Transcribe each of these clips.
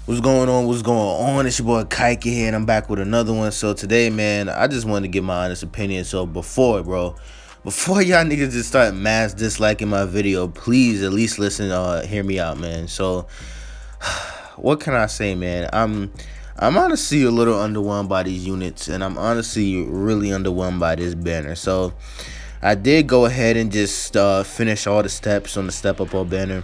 What's going on? What's going on? It's your boy Kaika here, and I'm back with another one. So today, man, I just wanted to give my honest opinion. So before y'all niggas just start mass disliking my video, please at least listen, hear me out, man. So what can I say, man? I'm honestly a little underwhelmed by these units, and I'm honestly really underwhelmed by this banner. So I did go ahead and just finish all the steps on the step up all banner.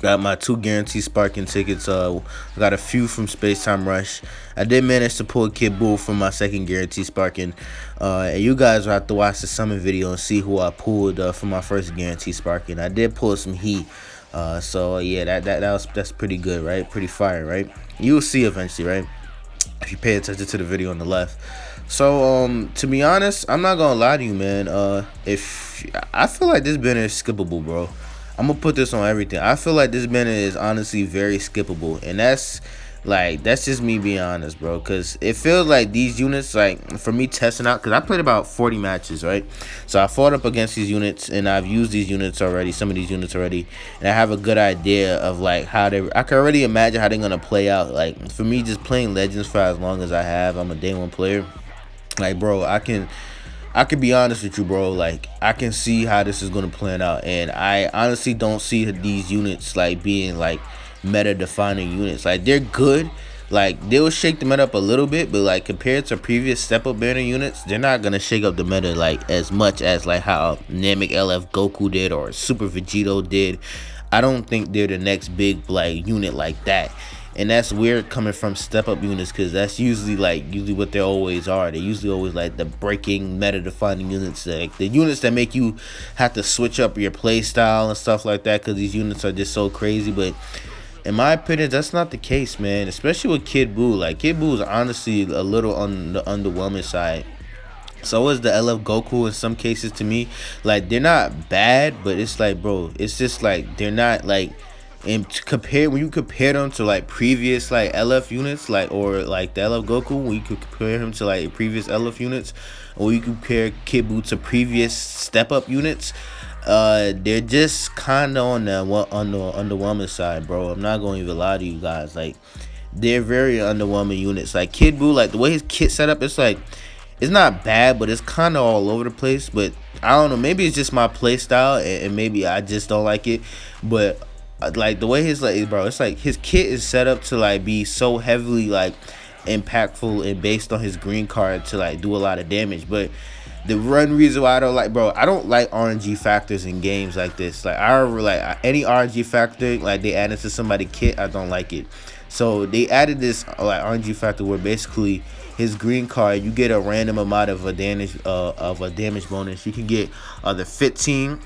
Got my 2 guaranteed sparking tickets. Got a few from Space Time Rush. I did manage to pull Kid Buu from my second guaranteed sparking. And you guys will have to watch the summon video and see who I pulled from my first guaranteed sparking. I did pull some heat. So yeah, that's pretty good, right? Pretty fire, right? You'll see eventually, right? If you pay attention to the video on the left. So to be honest, I'm not gonna lie to you, man. If I feel like this banner is skippable, bro. I'm gonna put this on everything. I feel like this banner is honestly very skippable, and that's just me being honest, bro. Cause it feels like these units, like for me testing out, cause I played about 40 matches, right? So I fought up against these units, and I've used these units already, some of these units already, and I have a good idea of like how they. I can already imagine how they're gonna play out. Like for me, just playing Legends for as long as I have, I'm a day one player. Like, bro, I can be honest with you, bro. Like, I can see how this is gonna plan out, and I honestly don't see these units like being like meta defining units. Like, they're good. Like, they'll shake the meta up a little bit, but like compared to previous step up banner units, they're not gonna shake up the meta like as much as like how Namek LF Goku did or Super Vegito did. I don't think they're the next big like unit like that. And that's weird coming from step up units, because that's usually what they always are. They usually always like the breaking meta defining units, like the units that make you have to switch up your play style and stuff like that, because these units are just so crazy. But in my opinion, that's not the case, man, especially with Kid Buu. Like, Kid Buu is honestly a little on the underwhelming side. So is the LF Goku in some cases to me. Like, they're not bad, but it's like, bro, it's just like they're not like, and compare when you compare them to like previous like LF units, like, or like the LF Goku, when you could compare him to like previous LF units, or you compare Kid Buu to previous step up units, they're just kind of on the underwhelming side, bro. I'm not going to even lie to you guys. Like, they're very underwhelming units. Like Kid Buu, like the way his kit set up, it's like it's not bad, but it's kind of all over the place. But I don't know, maybe it's just my play style, and maybe I just don't like it. But like the way his, like, bro, it's like his kit is set up to like be so heavily like impactful and based on his green card to like do a lot of damage. But the one reason why I don't like, bro, I don't like RNG factors in games like this. Like, I don't like any RNG factor like they added to somebody kit, I don't like it. So they added this like RNG factor where basically his green card, you get a random amount of a damage bonus. You can get either 15,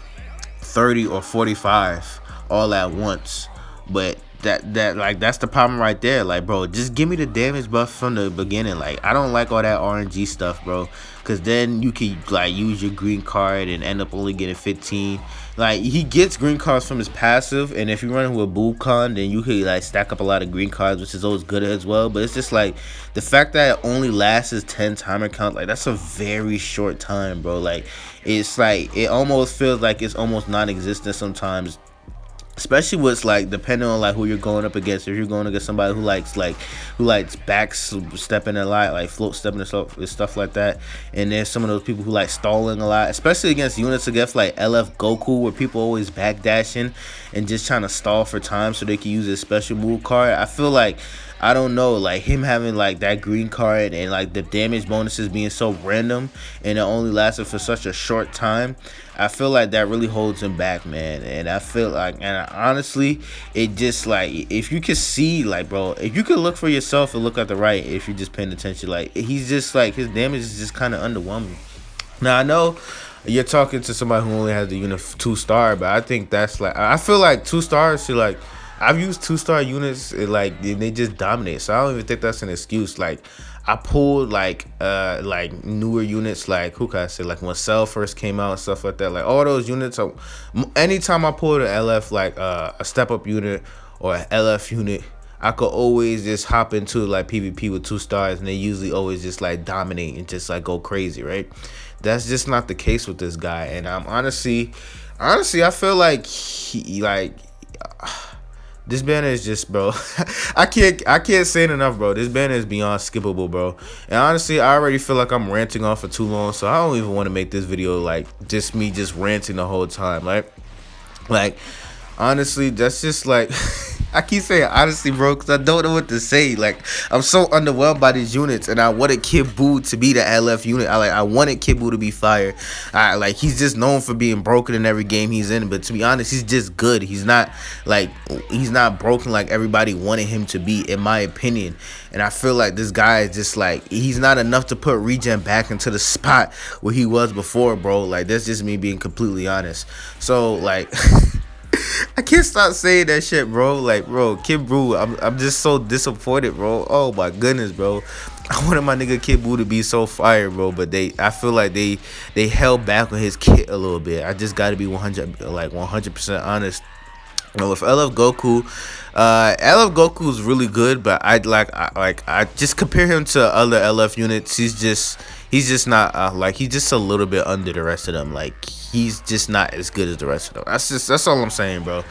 30, or 45 all at once. But that's the problem right there. Like, bro, just give me the damage buff from the beginning. Like, I don't like all that RNG stuff, bro, because then you can like use your green card and end up only getting 15. Like, he gets green cards from his passive, and if you run with Bullcon, then you could like stack up a lot of green cards, which is always good as well. But it's just like the fact that it only lasts 10 timer count, like that's a very short time, bro. Like, it's like it almost feels like it's almost non-existent sometimes, especially with like depending on like who you're going up against. If you're going against somebody who likes back stepping a lot, like float stepping and stuff like that, and there's some of those people who like stalling a lot, especially against units against like LF Goku, where people always backdashing and just trying to stall for time so they can use a special move card. I feel like, I don't know, like him having like that green card and like the damage bonuses being so random and it only lasted for such a short time, I feel like that really holds him back, man. And I feel like, and honestly, it just like, if you could see, like, bro, if you could look for yourself and look at the right, if you're just paying attention, like, he's just like, his damage is just kind of underwhelming. Now I know you're talking to somebody who only has the unit 2-star, but I think that's like, I feel like 2 stars should like, I've used 2-star units and like they just dominate. So I don't even think that's an excuse. Like, I pulled like newer units, like who can I say, like when Cell first came out and stuff like that. Like all those units are, anytime I pulled an LF, like a step up unit or an LF unit, I could always just hop into like PvP with 2 stars, and they usually always just like dominate and just like go crazy, right? That's just not the case with this guy. And I'm honestly I feel like he like This banner is just, bro. I can't say it enough, bro. This banner is beyond skippable, bro. And honestly, I already feel like I'm ranting on for too long, so I don't even want to make this video like just me just ranting the whole time. Like honestly, that's just like I keep saying honestly, bro, because I don't know what to say. Like, I'm so underwhelmed by these units, and I wanted Kid Buu to be the LF unit. I wanted Kid Buu to be fire. He's just known for being broken in every game he's in, but to be honest, he's just good. He's not broken like everybody wanted him to be, in my opinion. And I feel like this guy is just like, he's not enough to put Regen back into the spot where he was before, bro. Like, that's just me being completely honest. So like. I can't stop saying that shit, bro. Like, bro, Kid Buu, I'm just so disappointed, bro. Oh my goodness, bro. I wanted my nigga Kid Buu to be so fire, bro. But I feel like they held back on his kit a little bit. I just gotta be 100% honest. You know, with LF Goku, LF Goku is really good, but I just compare him to other LF units. He's just not he's just a little bit under the rest of them. Like, he's just not as good as the rest of them. That's all I'm saying, bro.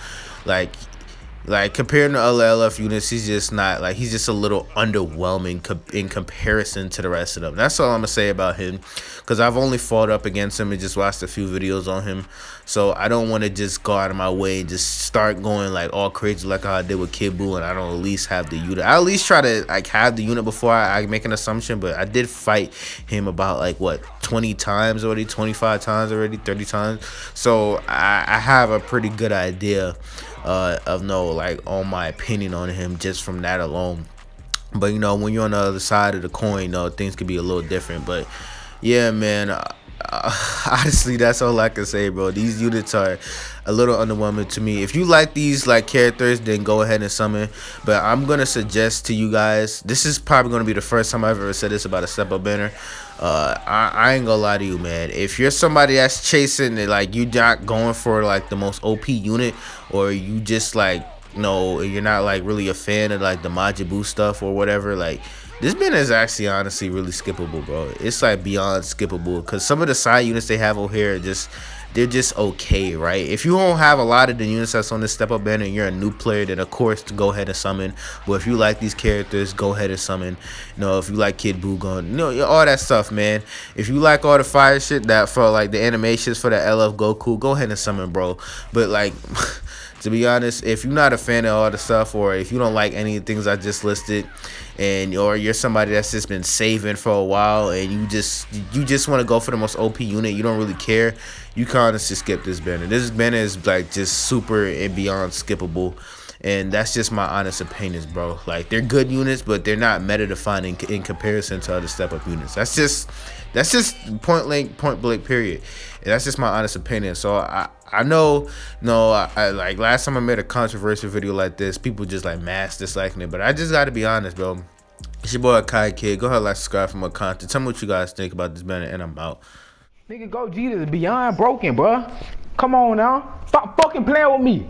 Like comparing to other LF units, he's just not he's just a little underwhelming in comparison to the rest of them. That's all I'm gonna say about him, because I've only fought up against him and just watched a few videos on him. So I don't want to just go out of my way and just start going like all crazy like how I did with Kid Buu, and I don't at least have the unit. I at least try to have the unit before I make an assumption, but I did fight him about what, 20 times already, 25 times already, 30 times. So I have a pretty good idea on my opinion on him just from that alone. But when you're on the other side of the coin, things could be a little different. But yeah, man, honestly, that's all I can say, bro. These units are a little underwhelming to me. If you like these characters, then go ahead and summon. But I'm gonna suggest to you guys, this is probably gonna be the first time I've ever said this about a step up banner. I ain't gonna lie to you, man. If you're somebody that's chasing it, you're not going for the most OP unit, or you just you're not really a fan of the Majin Buu stuff or whatever, this banner is actually honestly really skippable, bro. It's beyond skippable, because some of the side units they have over here they're just okay, right? If you don't have a lot of the units that's on this step up banner and you're a new player, then of course go ahead and summon. But if you like these characters, go ahead and summon. If you like Kid Buu, all that stuff, man. If you like all the fire shit that for the animations for the LF Goku, go ahead and summon, bro. But to be honest, if you're not a fan of all the stuff, or if you don't like any of the things I just listed, or you're somebody that's just been saving for a while and you just want to go for the most OP unit, you don't really care, you can honestly skip this banner. This banner is just super and beyond skippable. And that's just my honest opinions, bro. They're good units, but they're not meta defining in comparison to other step up units. That's just point blank period. And that's just my honest opinion. So I know, last time I made a controversial video like this, people just mass disliking it. But I just gotta be honest, bro. It's your boy Kai Kid. Go ahead, subscribe for more content. Tell me what you guys think about this banner, and I'm out. Nigga, Gogeta is beyond broken, bro. Come on now. Stop fucking playing with me.